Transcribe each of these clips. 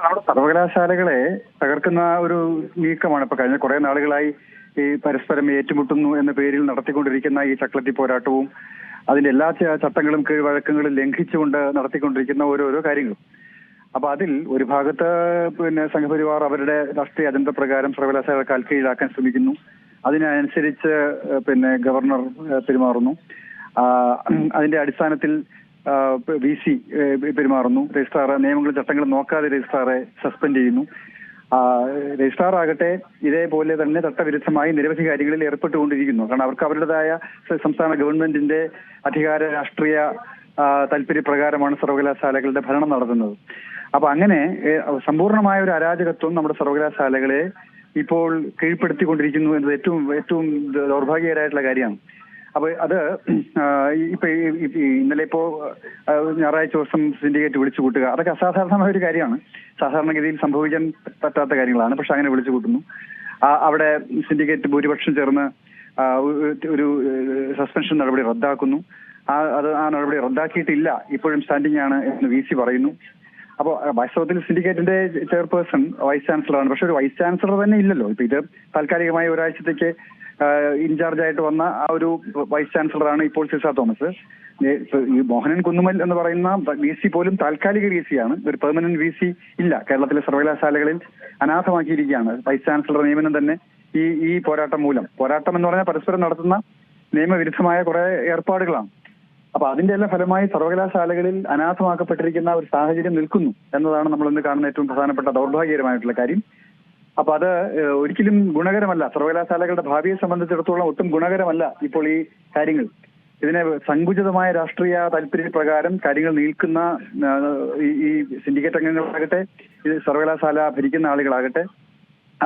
നമ്മുടെ സർവകലാശാലകളെ തകർക്കുന്ന ഒരു നീക്കമാണ് ഇപ്പൊ കഴിഞ്ഞ കുറെ നാളുകളായി ഈ പരസ്പരം ഏറ്റുമുട്ടുന്നു എന്ന പേരിൽ നടത്തിക്കൊണ്ടിരിക്കുന്ന ഈ ചക്ലത്തി പോരാട്ടവും അതിന്റെ എല്ലാ ചട്ടങ്ങളും കീഴ്വഴക്കങ്ങളും ലംഘിച്ചുകൊണ്ട് നടത്തിക്കൊണ്ടിരിക്കുന്ന ഓരോരോ കാര്യങ്ങളും. അപ്പൊ അതിൽ ഒരു ഭാഗത്ത് സംഘപരിവാർ അവരുടെ രാഷ്ട്രീയ അജണ്ട പ്രകാരം സർവകലാശാല കാൽക്കീഴിലാക്കാൻ ശ്രമിക്കുന്നു. അതിനനുസരിച്ച് ഗവർണർ പെരുമാറുന്നു. അതിന്റെ അടിസ്ഥാനത്തിൽ VC പെരുമാറുന്നു. രജിസ്ട്രാർ നിയമങ്ങളും ചട്ടങ്ങളും നോക്കാതെ രജിസ്ട്രാറെ സസ്പെൻഡ് ചെയ്യുന്നു. രജിസ്ട്രാർ ആകട്ടെ ഇതേപോലെ തന്നെ ചട്ടവിരുദ്ധമായി നിരവധി കാര്യങ്ങളിൽ ഏർപ്പെട്ടുകൊണ്ടിരിക്കുന്നു. കാരണം അവർക്ക് അവരുടേതായ സംസ്ഥാന ഗവൺമെന്റിന്റെ അധികാര രാഷ്ട്രീയ താല്പര്യപ്രകാരമാണ് സർവകലാശാലകളുടെ ഭരണം നടത്തുന്നത്. അപ്പൊ അങ്ങനെ സമ്പൂർണമായ ഒരു അരാജകത്വം നമ്മുടെ സർവകലാശാലകളെ ഇപ്പോൾ കീഴ്പ്പെടുത്തിക്കൊണ്ടിരിക്കുന്നു എന്നത് ഏറ്റവും ദൗർഭാഗ്യകരമായിട്ടുള്ള കാര്യമാണ്. അപ്പൊ അത് ഇന്നലെ ഞായറാഴ്ച ദിവസം സിൻഡിക്കേറ്റ് വിളിച്ചു കൂട്ടുക അതൊക്കെ അസാധാരണമായ ഒരു കാര്യമാണ്. സാധാരണഗതിയിൽ സംഭവിക്കാൻ പറ്റാത്ത കാര്യങ്ങളാണ്. പക്ഷെ അങ്ങനെ വിളിച്ചു കൂട്ടുന്നു. അവിടെ സിൻഡിക്കേറ്റ് ഭൂരിപക്ഷം ചേർന്ന് ഒരു സസ്പെൻഷൻ നടപടി റദ്ദാക്കുന്നു. ആ നടപടി റദ്ദാക്കിയിട്ടില്ല, ഇപ്പോഴും സ്റ്റാൻഡിംഗ് ആണ് എന്ന് VC പറയുന്നു. അപ്പോൾ വാസ്തവത്തിൽ സിൻഡിക്കേറ്റിന്റെ ചെയർപേഴ്സൺ വൈസ് ചാൻസലറാണ്. പക്ഷെ ഒരു വൈസ് ചാൻസലർ തന്നെ ഇല്ലല്ലോ. ഇപ്പൊ ഇത് താൽക്കാലികമായി ഒരാഴ്ചത്തേക്ക് ഇൻചാർജ് ആയിട്ട് വന്ന ആ ഒരു വൈസ് ചാൻസലറാണ് ഇപ്പോൾ സിസ തോമസ്. ഈ മോഹനൻ കുന്നുമൽ എന്ന് പറയുന്ന VC പോലും താൽക്കാലിക VC ആണ്. ഒരു പെർമനന്റ് VC ഇല്ല. കേരളത്തിലെ സർവകലാശാലകളിൽ അനാഥമാക്കിയിരിക്കുകയാണ്. വൈസ് ചാൻസലർ നിയമനം തന്നെ ഈ പോരാട്ടം മൂലം. പോരാട്ടം എന്ന് പറഞ്ഞാൽ പരസ്പരം നടത്തുന്ന നിയമവിരുദ്ധമായ കുറെ ഏർപ്പാടുകളാണ്. അപ്പൊ അതിന്റെ എല്ലാം ഫലമായി സർവകലാശാലകളിൽ അനാഥമാക്കപ്പെട്ടിരിക്കുന്ന ഒരു സാഹചര്യം നിൽക്കുന്നു എന്നതാണ് നമ്മൾ ഇന്ന് കാണുന്ന ഏറ്റവും പ്രധാനപ്പെട്ട ദൗർഭാഗ്യകരമായിട്ടുള്ള കാര്യം. അപ്പൊ അത് ഒരിക്കലും ഗുണകരമല്ല. സർവകലാശാലകളുടെ ഭാവിയെ സംബന്ധിച്ചിടത്തോളം ഒട്ടും ഗുണകരമല്ല ഇപ്പോൾ ഈ കാര്യങ്ങൾ. ഇതിനെ സങ്കുചിതമായ രാഷ്ട്രീയ താല്പര്യപ്രകാരം കാര്യങ്ങൾ നീക്കുന്ന ഈ സിൻഡിക്കേറ്റ് അംഗങ്ങളാകട്ടെ, ഇത് സർവകലാശാല ഭരിക്കുന്ന ആളുകളാകട്ടെ,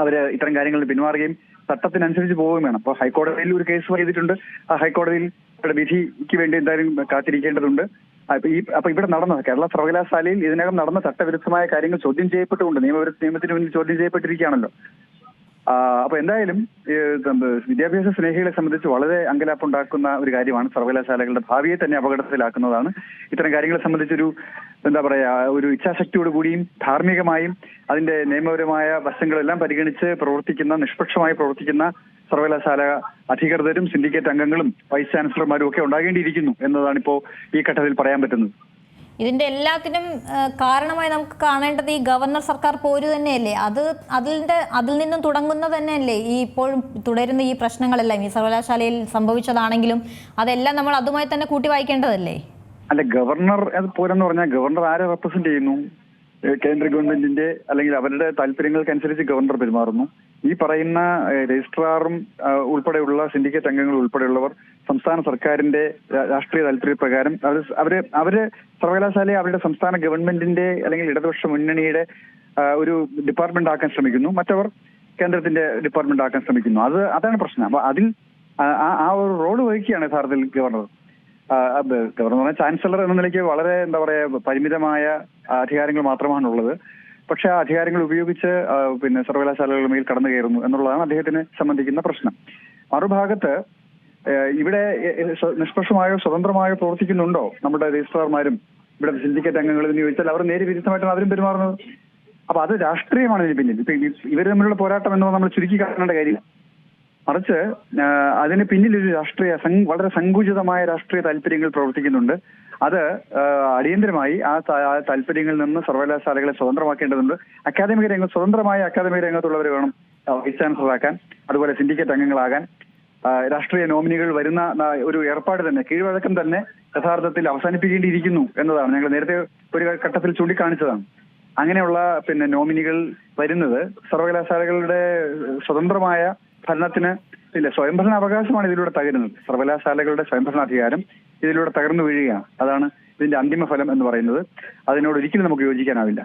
അവര് ഇത്തരം കാര്യങ്ങളിൽ പിന്മാറുകയും ചട്ടത്തിനനുസരിച്ച് പോവുകയും വേണം. അപ്പൊ ഹൈക്കോടതിയിൽ ഒരു കേസ് ചെയ്തിട്ടുണ്ട്. ആ ഹൈക്കോടതിയിൽ വിധിക്ക് വേണ്ടി എന്തായാലും കാത്തിരിക്കേണ്ടതുണ്ട്. അപ്പൊ ഇവിടെ നടന്ന കേരള സർവകലാശാലയിൽ ഇതിനകം നടന്ന ചട്ടവിരുദ്ധമായ കാര്യങ്ങൾ ചോദ്യം ചെയ്യപ്പെട്ടുകൊണ്ട് നിയമത്തിന് മുന്നിൽ ചോദ്യം ചെയ്യപ്പെട്ടിരിക്കുകയാണല്ലോ. അപ്പൊ എന്തായാലും വിദ്യാഭ്യാസ സ്നേഹികളെ സംബന്ധിച്ച് വളരെ അങ്കലാപ്പുണ്ടാക്കുന്ന ഒരു കാര്യമാണ്. സർവകലാശാലകളുടെ ഭാവിയെ തന്നെ അപകടത്തിലാക്കുന്നതാണ്. ഇത്തരം കാര്യങ്ങളെ സംബന്ധിച്ചൊരു ഒരു ഇച്ഛാശക്തിയോട് കൂടിയും ധാർമ്മികമായും അതിന്റെ നിയമപരമായ വശങ്ങളെല്ലാം പരിഗണിച്ച് നിഷ്പക്ഷമായി പ്രവർത്തിക്കുന്ന സർവകലാശാല അധികൃതരും സിൻഡിക്കേറ്റ് അംഗങ്ങളും വൈസ് ചാൻസലർമാരും ഒക്കെ ഉണ്ടാകേണ്ടിയിരിക്കുന്നു എന്നതാണ് ഇപ്പോ ഈ ഘട്ടത്തിൽ പറയാൻ പറ്റുന്നത്. ഇതിന്റെ എല്ലാത്തിനും കാരണമായി നമുക്ക് കാണേണ്ടത് ഈ ഗവർണർ സർക്കാർ പോര് തന്നെയല്ലേ? അതിൽ നിന്നും തുടങ്ങുന്നത് തന്നെയല്ലേ ഈ ഇപ്പോഴും തുടരുന്ന ഈ പ്രശ്നങ്ങളെല്ലാം ഈ സർവകലാശാലയിൽ സംഭവിച്ചതാണെങ്കിലും അതെല്ലാം നമ്മൾ അതുമായി തന്നെ കൂട്ടി വായിക്കേണ്ടതല്ലേ? അല്ല, ഗവർണർ പോരെന്ന് പറഞ്ഞാൽ ഗവർണർ ആരെ റെപ്രസെന്റ് ചെയ്യുന്നു? കേന്ദ്ര ഗവൺമെന്റിന്റെ അല്ലെങ്കിൽ അവരുടെ താല്പര്യങ്ങൾക്കനുസരിച്ച് ഗവർണർ പെരുമാറുന്നു. ഈ പറയുന്ന രജിസ്ട്രാറും ഉൾപ്പെടെയുള്ള സിൻഡിക്കേറ്റ് അംഗങ്ങൾ ഉൾപ്പെടെയുള്ളവർ സംസ്ഥാന സർക്കാരിന്റെ രാഷ്ട്രീയ താല്പര്യപ്രകാരം അവര് സർവകലാശാലയെ അവരുടെ സംസ്ഥാന ഗവൺമെന്റിന്റെ അല്ലെങ്കിൽ ഇടതുപക്ഷ മുന്നണിയുടെ ഒരു ഡിപ്പാർട്ട്മെന്റ് ആക്കാൻ ശ്രമിക്കുന്നു. മറ്റവർ കേന്ദ്രത്തിന്റെ ഡിപ്പാർട്ട്മെന്റ് ആക്കാൻ ശ്രമിക്കുന്നു. അതാണ് പ്രശ്നം. അപ്പൊ അതിൽ ആ ഒരു റോള് വഹിക്കുകയാണ് യഥാർത്ഥത്തിൽ ഗവർണർ. ഗവർണർ പറഞ്ഞാൽ ചാൻസലർ എന്ന നിലയ്ക്ക് വളരെ പരിമിതമായ അധികാരങ്ങൾ മാത്രമാണുള്ളത്. പക്ഷെ ആ അധികാരങ്ങൾ ഉപയോഗിച്ച് സർവകലാശാലകളുടെ മേൽ കടന്നു കയറുന്നു എന്നുള്ളതാണ് അദ്ദേഹത്തിനെ സംബന്ധിക്കുന്ന പ്രശ്നം. മറുഭാഗത്ത് ഇവിടെ നിഷ്പക്ഷമായോ സ്വതന്ത്രമായോ പ്രവർത്തിക്കുന്നുണ്ടോ നമ്മുടെ രജിസ്ട്രാർമാരും ഇവിടെ സിൻഡിക്കേറ്റ് അംഗങ്ങൾ എന്ന് ചോദിച്ചാൽ അവർ നേരെ വിരുദ്ധമായിട്ടാണ് അവരും പെരുമാറുന്നത്. അപ്പൊ അത് രാഷ്ട്രീയമാണ് ഇതിന് പിന്നിൽ. ഇപ്പൊ ഇവർ തമ്മിലുള്ള പോരാട്ടം എന്ന് നമ്മൾ ചുരുക്കി കാണേണ്ട കാര്യമില്ല. മറിച്ച് അതിന് പിന്നിൽ ഒരു വളരെ സങ്കുചിതമായ രാഷ്ട്രീയ താല്പര്യങ്ങൾ പ്രവർത്തിക്കുന്നുണ്ട്. അത് അടിയന്തരമായി ആ താല്പര്യങ്ങളിൽ നിന്ന് സർവകലാശാലകളെ സ്വതന്ത്രമാക്കേണ്ടതുണ്ട്. സ്വതന്ത്രമായ അക്കാദമിക രംഗത്തുള്ളവരെ വേണം വൈസ് ചാൻസലറാക്കാൻ, അതുപോലെ സിൻഡിക്കേറ്റ് അംഗങ്ങളാകാൻ. രാഷ്ട്രീയ നോമിനികൾ വരുന്ന ഒരു ഏർപ്പാട് തന്നെ, കീഴ്വഴക്കം തന്നെ യഥാർത്ഥത്തിൽ അവസാനിപ്പിക്കേണ്ടിയിരിക്കുന്നു എന്നതാണ് ഞങ്ങൾ നേരത്തെ ഒരു ഘട്ടത്തിൽ ചൂണ്ടിക്കാണിച്ചതാണ്. അങ്ങനെയുള്ള നോമിനികൾ വരുന്നത് സർവകലാശാലകളുടെ സ്വതന്ത്രമായ ഭരണത്തിന് സ്വയംഭരണ അവകാശമാണ് ഇതിലൂടെ തകരുന്നത്. സർവകലാശാലകളുടെ സ്വയംഭരണാധികാരം ഇതിലൂടെ തകർന്നു വീഴുകയാണ്. അതാണ് ഇതിന്റെ അന്തിമ ഫലം എന്ന് പറയുന്നത്. അതിനോട് ഒരിക്കലും നമുക്ക് യോജിക്കാനാവില്ല.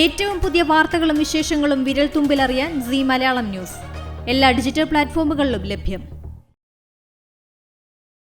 ഏറ്റവും പുതിയ വാർത്തകളും വിശേഷങ്ങളും വിരൽ തുമ്പിലറിയാൻ സീ മലയാളം ന്യൂസ് എല്ലാ ഡിജിറ്റൽ പ്ലാറ്റ്ഫോമുകളിലും ലഭ്യം.